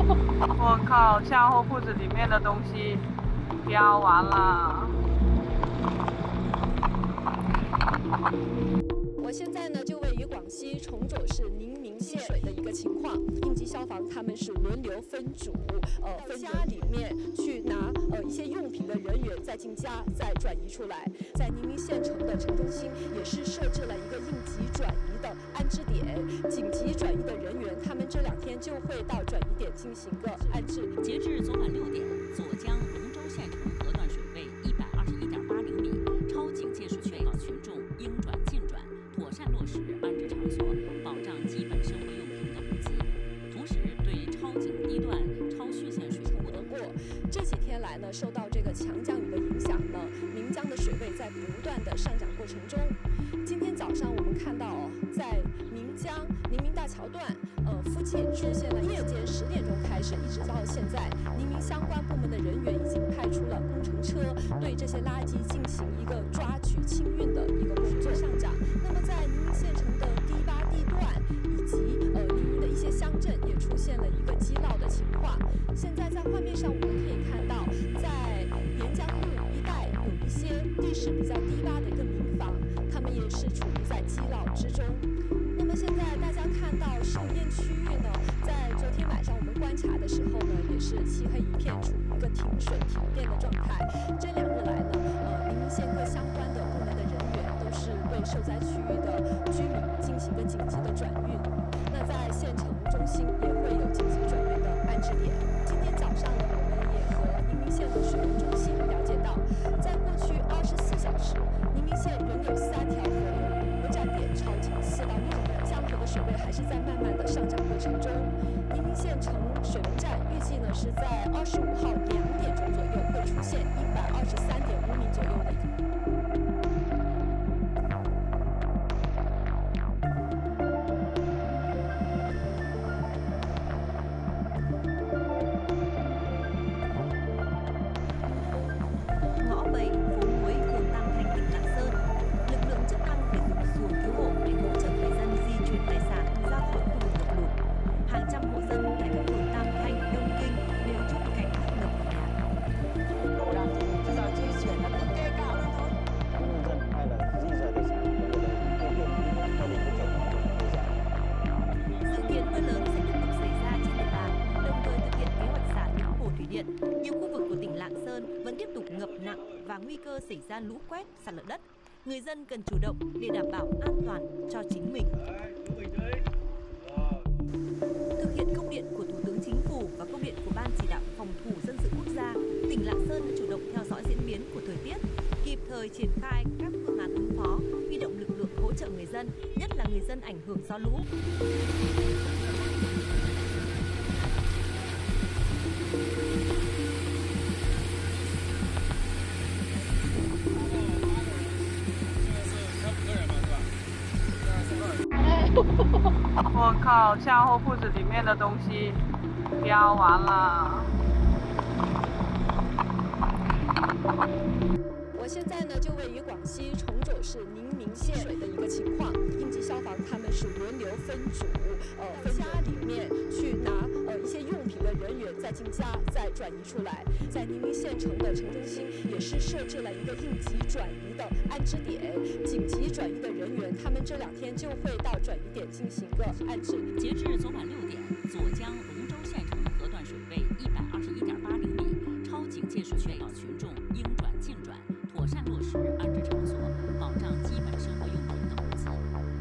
我靠，下货铺子里面的东西标完了。我现在呢就位于广西崇左市宁明县水的一个情况，应急消防他们是轮流分组，分家里面去拿一些用品的人员再进家再转移出来。在宁明县城的城中心也是设置了一个应急转移的安置点，紧急转移的人员他们这2天就会到转移点进行个安置。截至昨晚6点，左江龙州县城河段水位121.8厘米，超警戒水位，群众应转尽转，妥善落实安置场所，保障基本生活用品等物资。同时，对超警低段、超汛线水库的过这几天来呢，受到这个强降雨的影响呢，岷江的水位在不断的上涨过程中。今天早上我们看到在岷江宁明大桥段附近出现了夜间10点钟开始，一直到现在，宁明相关部门的人员已经派出了工程车，对这些垃圾进行一个抓取清运的一个工作上涨。那么在宁明县城的第8地段以及宁明的一些乡镇也出现了一个积涝的情况。现在在画面上我们可以看到，在沿江路一带有一些地势比较低洼的一个民房，他们也是处于在积涝之中。那么现在大家看到寿宴区域呢，在昨天晚上我们观察的时候呢，也是漆黑一片，处于一个停水停电的状态。这2日来呢，宁明县各相关的部门的人员都是对受灾区域的居民进行一个紧急的转运。那在县城中心也会有紧急转运的安置点。今天早上呢，我们也和宁明县的水文中心了解到，在过去24小时，宁明县仍有3条河流5个站点超警4到6米，江河的水位还是在慢慢的上涨过程中。宁明县城水文站预计呢是在25号2点钟左右会出现123.5米左右的一个。và nguy cơ xảy ra lũ quét, sạt lở đất. Người dân cần chủ động để đảm bảo an toàn cho chính mình. Thực hiện công điện của Thủ tướng Chính phủ và công điện của Ban Chỉ đạo Phòng thủ dân sự quốc gia, tỉnh Lạng Sơn đã chủ động theo dõi diễn biến của thời tiết, kịp thời triển khai các phương án ứng phó, huy động lực lượng hỗ trợ người dân, nhất là người dân ảnh hưởng do lũ.我靠，下货铺子里面的东西标完了。我现在呢就位于广西崇左市宁明县水的一个情况，应急消防他们是轮流分组，分家里面去拿一些用品的人员再进家再转移出来。在宁明县城的城中心也是设置了一个应急转移的安置点，紧急转移的人员他们这2天就会到转移点进行个安置。截至昨晚6点，左江龙州县城河段水位121.8厘米，超警戒水位，群众应转尽转，妥善落实安置场所，保障基本生活用品等物资。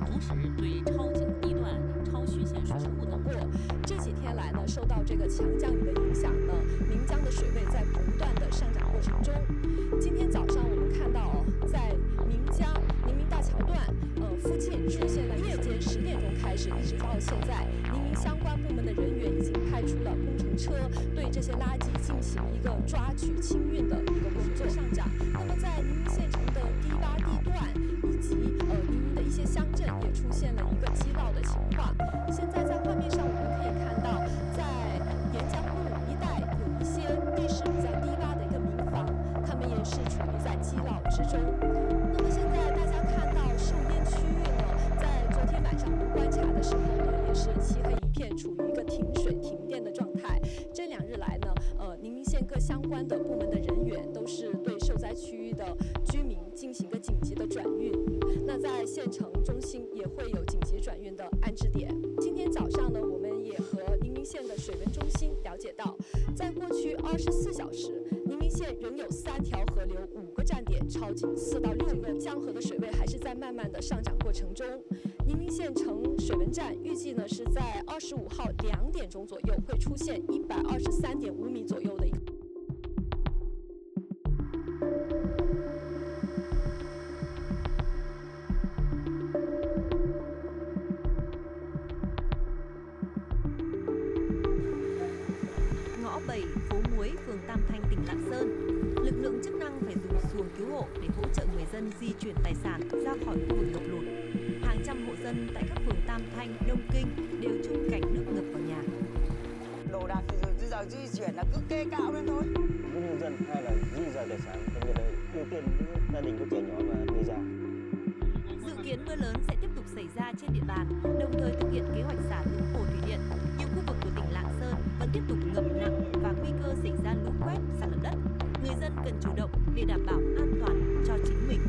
同时，对超警低段、超汛线水库等这几天来呢，受到这个强降雨的影响呢，岷江的水位在不断的上涨过程中。今天早上我们看到在岷江宁明大桥段附近出现了夜间10点钟开始，一直到现在，宁明相关部门的人员已经派出了工程车，对这些垃圾进行一个抓取清运的一个工作上涨。那么在宁明县城的第8地段以及宁明的一些乡镇也出现了一个积涝的情况。现在在画面上我们可以看到，在沿江路一带有一些地势比较低洼的一个民房，他们也是处于在积涝之中。那么现在大家看到寿宴区域呢，在昨天晚上我们观察的时候呢，也是漆黑一片，处于一个停水停电的状态。关的部门的人员都是对受灾区域的居民进行个紧急的转运。那在县城中心也会有紧急转运的安置点。今天早上呢，我们也和宁明县的水文中心了解到，在过去24小时，宁明县仍有3条河流5个站点超警4到6个，江河的水位还是在慢慢的上涨过程中。宁明县城水文站预计呢是在25号2点钟左右会出现123.5米左右的一个。Ngõ 7, phố Muối, phường Tam Thanh, tỉnh Lạng Sơn. Lực lượng chức năng phải dùng xuồng cứu hộ để hỗ trợ người dân di chuyển tài sản ra khỏi khu vực ngập lụt. Hàng trăm hộ dân tại các phường Tam Thanh, Đông Kinh đều chung cảnh nước ngập vào nhà. Đồ đạc thì bây giờ di chuyển là cứ kê cạo lên thôi. Nhân dân hay là di rời tài sản, đặc biệt là ưu tiên những gia đình có trẻ nhỏ và người già. Dự kiến mưa lớn sẽ tiếp tục xảy ra trên địa bàn, đồng thời thực hiện kế hoạch xả lũ hồ thủy điện. Nhiều khu vực của tỉnh Lạng Sơn vẫn tiếp tục ngập nặng và nguy cơ xảy ra lũ quét, sạt lở đất. Người dân cần chủ động để đảm bảo an toàn cho chính mình.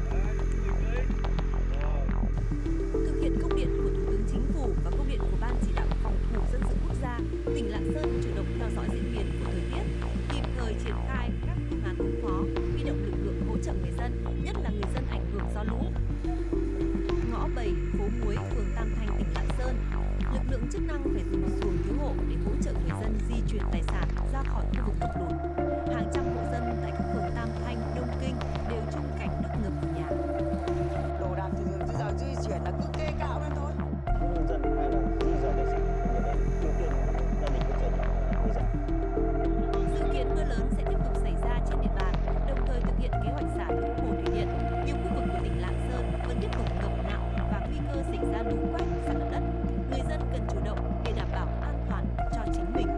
Thực hiện công điện của Thủ tướng Chính phủ và công điện của Ban chỉ đạo phòng thủ dân sự quốc gia, tỉnh Lạng Sơn chủ động theo dõi diễn biến của thời tiết, kịp thời triển khai các phương án ứng phó, huy động lực lượng hỗ trợ người dân, nhất là người dân ảnh hưởng do lũ. Ngõ 7, phố Muối, phường Tam Thanh, tỉnh Lạng Sơn. Lực lượng chức năng phải dùng xuồng cứu hộ để hỗ trợ người dân di chuyển tài sản ra khỏi khu vực ngập lụt. Hàng trăm hộ dân tại các phường Tam Thanh, Đông Kinh đều chung cảnh nước ngập vào nhà. Đồ đạc thì bây giờ di chuyển là cứ kê cạo lên thôi. Nhân dân hay là di rời tài sản, đặc biệt là ưu tiên những gia đình có trẻ nhỏ và người già. Dự kiến mưa lớn sẽ tiếp tục xảy ra trên địa bàn, đồng thời thực hiện kế hoạch xả lũ hồ thủy điện. Nhiều khu vực của tỉnh Lạng Sơn vẫn tiếp tục ngập nặng và nguy cơ xảy ra lũ quét, sạt lở đất. Người dân cần chủ động để đảm bảo an toàn cho chính mình.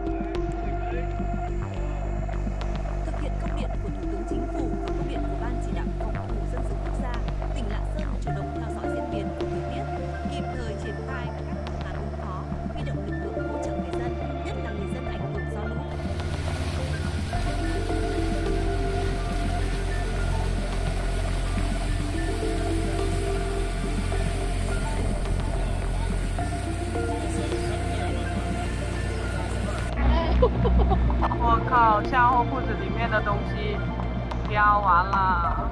Thực hiện công điện của Thủ tướng Chính phủ và công điện của Ban chỉ đạo phòng thủ dân sự quốc gia, tỉnh Lạng Sơn chủ động theo dõi diễn biến của thời tiết, kịp thời triển khai các phương án ứng phó, huy động lực lượng hỗ trợ người dân, nhất là người dân ảnh hưởng do lũ.我靠，下货铺子里面的东西标完了。